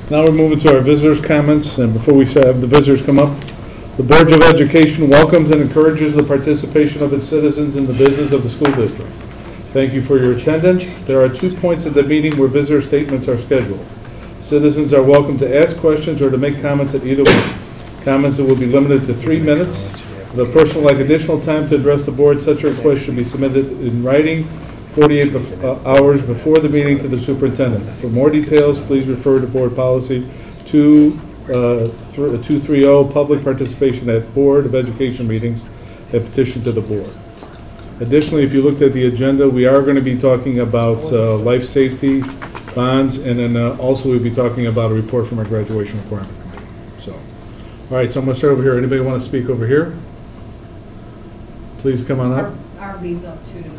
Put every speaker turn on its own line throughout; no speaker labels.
Now we're moving to our visitors' comments, and before we have the visitors come up, the Board of Education welcomes and encourages the participation of its citizens in the business of the school district. Thank you for your attendance. There are 2 points at the meeting where visitor statements are scheduled. Citizens are welcome to ask questions or to make comments at either one. Comments that will be limited to 3 minutes. If a person would like additional time to address the board, such a request should be submitted in writing 48 hours before the meeting to the superintendent. For more details, please refer to Board Policy 230, Public Participation at Board of Education Meetings, and petition to the board. Additionally, if you looked at the agenda, we are going to be talking about life safety bonds, and then also we'll be talking about a report from our graduation requirement committee. So, all right, so I'm going to start over here. Anybody want to speak over here? Please come on up.
RB's up 2-0.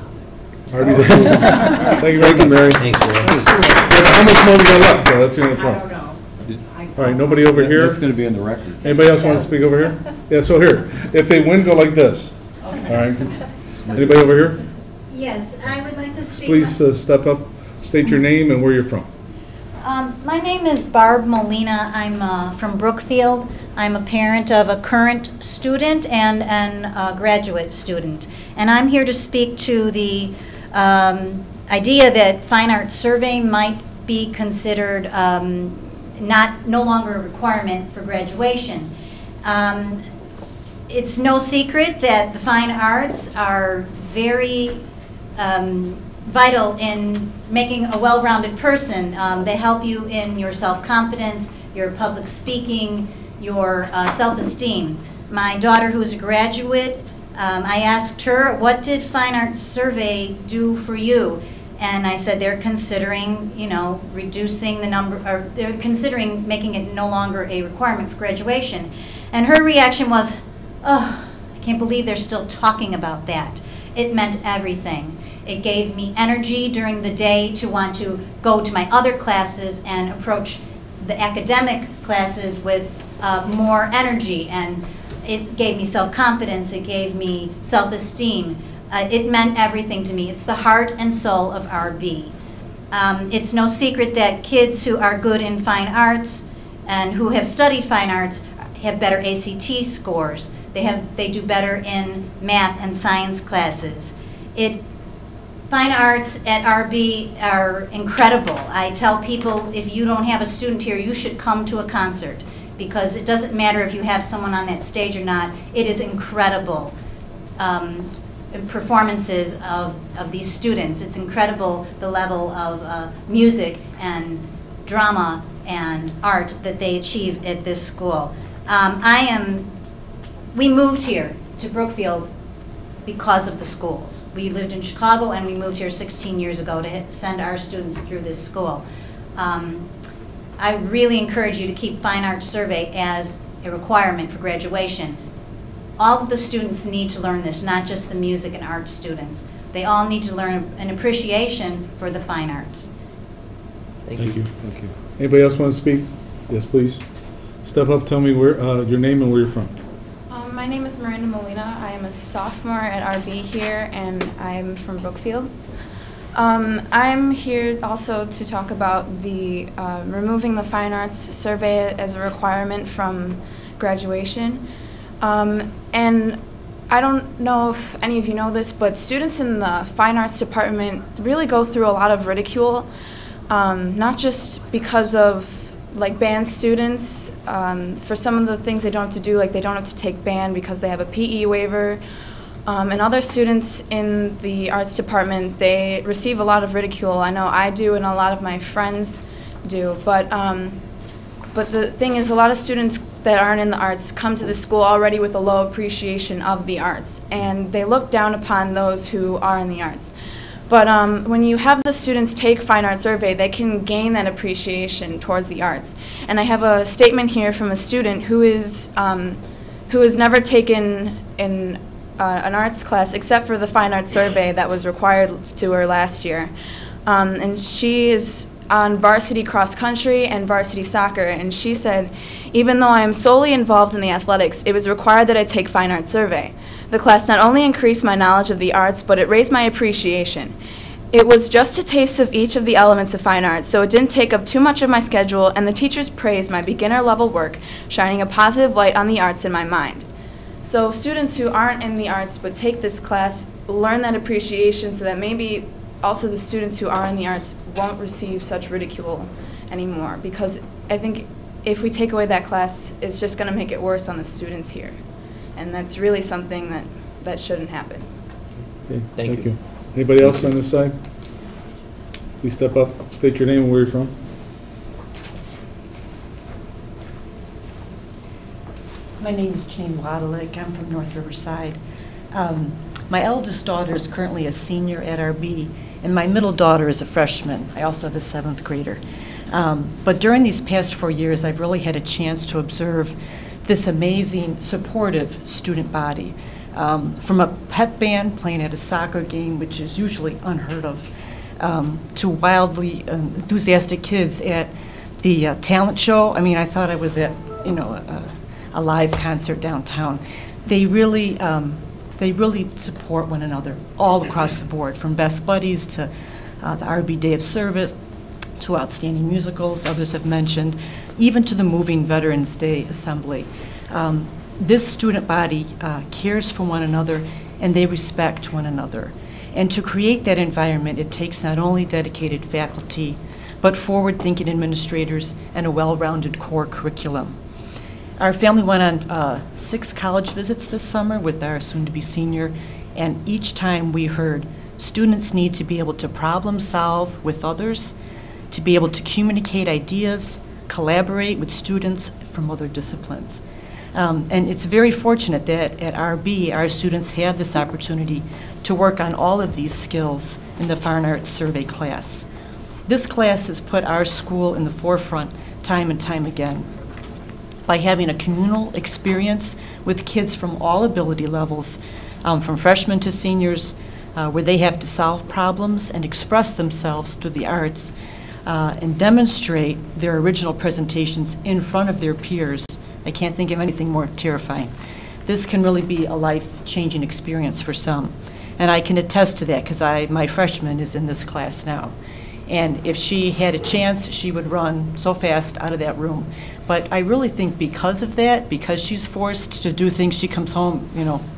Thank you very much, Mary.
Thanks, Mary.
How much more we got left? That's the only
I
point.
don't know.
All right, nobody over here?
That's going to be in the record.
Anybody else want to speak over here? Yeah, so here, if they win, go like this.
Okay.
All right. Anybody over here?
Yes, I would like to speak.
Please step up, state your name and where you're from.
My name is Barb Molina. I'm from Brookfield. I'm a parent of a current student and a graduate student. And I'm here to speak to the idea that fine arts survey might be considered no longer a requirement for graduation. It's no secret that the fine arts are very vital in making a well-rounded person. They help you in your self-confidence, your public speaking, your self-esteem. My daughter, who is a graduate, I asked her, what did Fine Arts Survey do for you? And I said they're considering, reducing the number, or they're considering making it no longer a requirement for graduation. And her reaction was, oh, I can't believe they're still talking about that. It meant everything. It gave me energy during the day to want to go to my other classes and approach the academic classes with more energy. And it gave me self-confidence. It gave me self-esteem. It meant everything to me. It's the heart and soul of RB. It's no secret that kids who are good in fine arts and who have studied fine arts have better ACT scores. They do better in math and science classes. Fine arts at RB are incredible. I tell people, if you don't have a student here, you should come to a concert, because it doesn't matter if you have someone on that stage or not. It is incredible performances of these students. It's incredible the level of music and drama and art that they achieve at this school. We moved here to Brookfield because of the schools. We lived in Chicago and we moved here 16 years ago to send our students through this school. I really encourage you to keep Fine Arts Survey as a requirement for graduation. All of the students need to learn this, not just the music and art students. They all need to learn an appreciation for the fine arts.
Thank
you. Thank you. Anybody else want to speak? Yes, please. Step up, tell me your name and where you're from.
My name is Miranda Molina. I am a sophomore at RB here, and I'm from Brookfield. I'm here also to talk about the removing the fine arts survey as a requirement from graduation. And I don't know if any of you know this, but students in the fine arts department really go through a lot of ridicule, not just because of like band students, for some of the things they don't have to do, like they don't have to take band because they have a PE waiver. And other students in the arts department, they receive a lot of ridicule. I know I do and a lot of my friends do, but the thing is, a lot of students that aren't in the arts come to the school already with a low appreciation of the arts, and they look down upon those who are in the arts. But when you have the students take Fine Arts Survey, they can gain that appreciation towards the arts. And I have a statement here from a student who has never taken an arts class except for the Fine Arts Survey that was required to her last year. And she is on varsity cross country and varsity soccer, and she said, even though I am solely involved in the athletics, it was required that I take Fine Arts Survey. The class not only increased my knowledge of the arts, but it raised my appreciation. It was just a taste of each of the elements of fine arts, so it didn't take up too much of my schedule, and the teachers praised my beginner-level work, shining a positive light on the arts in my mind. So students who aren't in the arts but take this class learn that appreciation so that maybe also the students who are in the arts won't receive such ridicule anymore, because I think if we take away that class, it's just going to make it worse on the students here. And that's really something that shouldn't happen.
Okay, thank you. Anybody else on this side? Please step up, state your name and where you're from.
My name is Jane Wadalik. I'm from North Riverside. My eldest daughter is currently a senior at RB, and my middle daughter is a freshman. I also have a 7th grader. But during these past 4 years, I've really had a chance to observe this amazing, supportive student body. From a pep band playing at a soccer game, which is usually unheard of, to wildly enthusiastic kids at the talent show. I mean, I thought I was at, a live concert downtown. They really support one another all across the board, from Best Buddies to the RB Day of Service, to outstanding musicals, others have mentioned, even to the moving Veterans Day Assembly. This student body cares for one another, and they respect one another. And to create that environment, it takes not only dedicated faculty, but forward-thinking administrators and a well-rounded core curriculum. Our family went on 6 college visits this summer with our soon-to-be senior, and each time we heard students need to be able to problem solve with others, to be able to communicate ideas, collaborate with students from other disciplines. And it's very fortunate that at RB, our students have this opportunity to work on all of these skills in the Fine Arts Survey class. This class has put our school in the forefront time and time again by having a communal experience with kids from all ability levels, from freshmen to seniors, where they have to solve problems and express themselves through the arts and demonstrate their original presentations in front of their peers. I can't think of anything more terrifying. This can really be a life-changing experience for some. And I can attest to that because my freshman is in this class now. And if she had a chance, she would run so fast out of that room. But I really think because of that, because she's forced to do things, she comes home,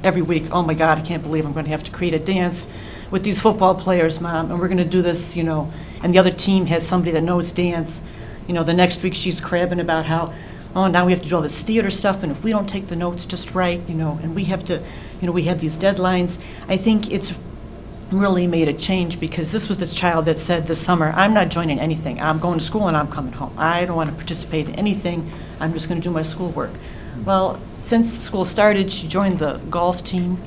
every week, oh my God, I can't believe I'm going to have to create a dance with these football players, Mom, and we're going to do this, and the other team has somebody that knows dance. The next week she's crabbing about how, oh, now we have to do all this theater stuff, and if we don't take the notes just right, and we have to, we have these deadlines. I think it's really made a change because this was this child that said this summer, I'm not joining anything. I'm going to school and I'm coming home. I don't want to participate in anything. I'm just going to do my schoolwork. Well, since school started, she joined the golf team.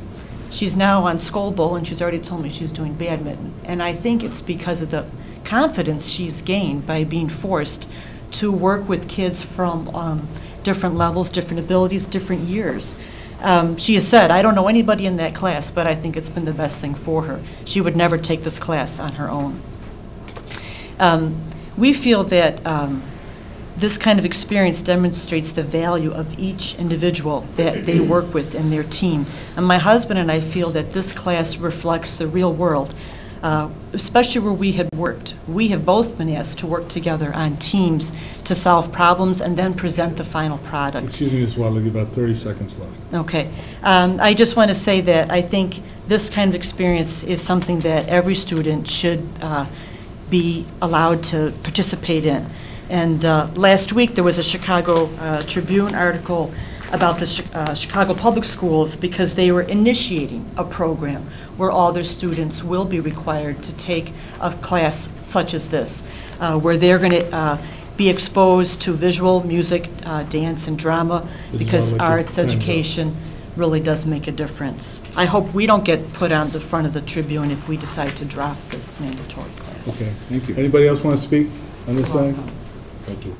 She's now on Skull Bowl, and she's already told me she's doing badminton. And I think it's because of the confidence she's gained by being forced to work with kids from different levels, different abilities, different years. She has said, I don't know anybody in that class, but I think it's been the best thing for her. She would never take this class on her own. We feel that this kind of experience demonstrates the value of each individual that they work with in their team. And my husband and I feel that this class reflects the real world, especially where we had worked. We have both been asked to work together on teams to solve problems and then present the final product.
Excuse me, Ms. Wadley, about 30 seconds left.
Okay. I just want to say that I think this kind of experience is something that every student should be allowed to participate in. And last week there was a Chicago Tribune article about the Chicago Public Schools because they were initiating a program where all their students will be required to take a class such as this, where they're going to be exposed to visual, music, dance, and drama, because arts education really does make a difference. I hope we don't get put on the front of the Tribune if we decide to drop this mandatory class.
Okay, thank you. Anybody else want to speak on this side? Thank you.